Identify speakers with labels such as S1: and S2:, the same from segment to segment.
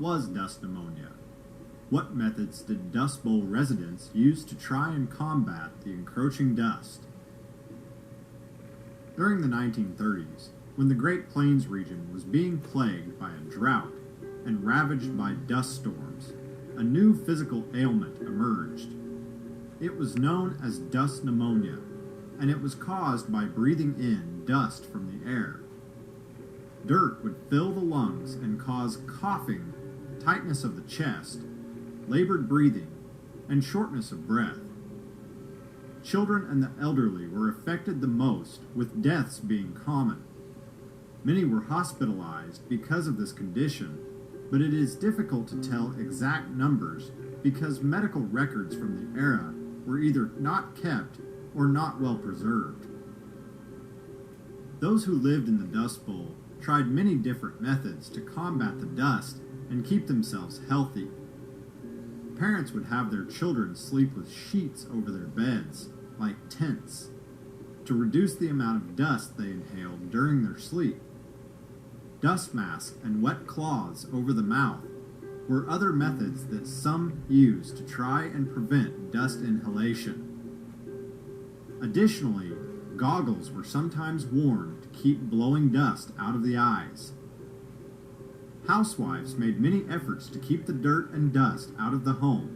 S1: was dust pneumonia? What methods did Dust Bowl residents use to try and combat the encroaching dust? During the 1930s, when the Great Plains region was being plagued by a drought and ravaged by dust storms, a new physical ailment emerged. It was known as dust pneumonia, and it was caused by breathing in dust from the air. Dirt would fill the lungs and cause coughing, tightness of the chest, labored breathing, and shortness of breath. Children and the elderly were affected the most, with deaths being common. Many were hospitalized because of this condition, but it is difficult to tell exact numbers because medical records from the era were either not kept or not well preserved. Those who lived in the Dust Bowl tried many different methods to combat the dust and keep themselves healthy. Parents would have their children sleep with sheets over their beds, like tents, to reduce the amount of dust they inhaled during their sleep. Dust masks and wet cloths over the mouth were other methods that some used to try and prevent dust inhalation. Additionally, goggles were sometimes worn to keep blowing dust out of the eyes. Housewives made many efforts to keep the dirt and dust out of the home.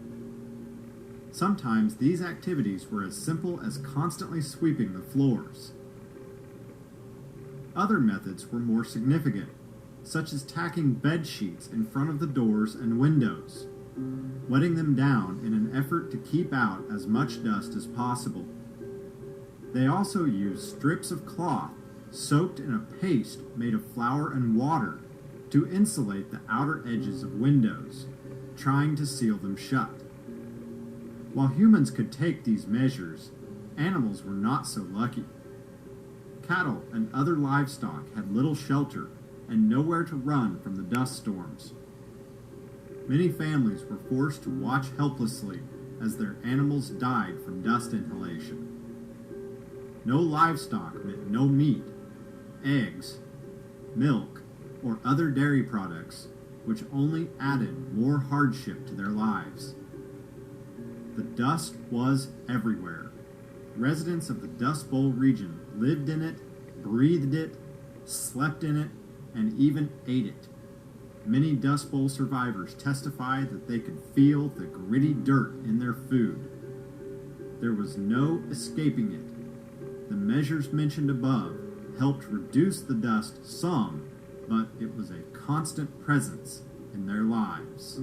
S1: Sometimes these activities were as simple as constantly sweeping the floors. Other methods were more significant, such as tacking bed sheets in front of the doors and windows, wetting them down in an effort to keep out as much dust as possible. They also used strips of cloth soaked in a paste made of flour and water to insulate the outer edges of windows, trying to seal them shut. While humans could take these measures, animals were not so lucky. Cattle and other livestock had little shelter and nowhere to run from the dust storms. Many families were forced to watch helplessly as their animals died from dust inhalation. No livestock meant no meat, eggs, milk, or other dairy products, which only added more hardship to their lives. The dust was everywhere. Residents of the Dust Bowl region lived in it, breathed it, slept in it, and even ate it. Many Dust Bowl survivors testified that they could feel the gritty dirt in their food. There was no escaping it. The measures mentioned above helped reduce the dust some, but it was a constant presence in their lives.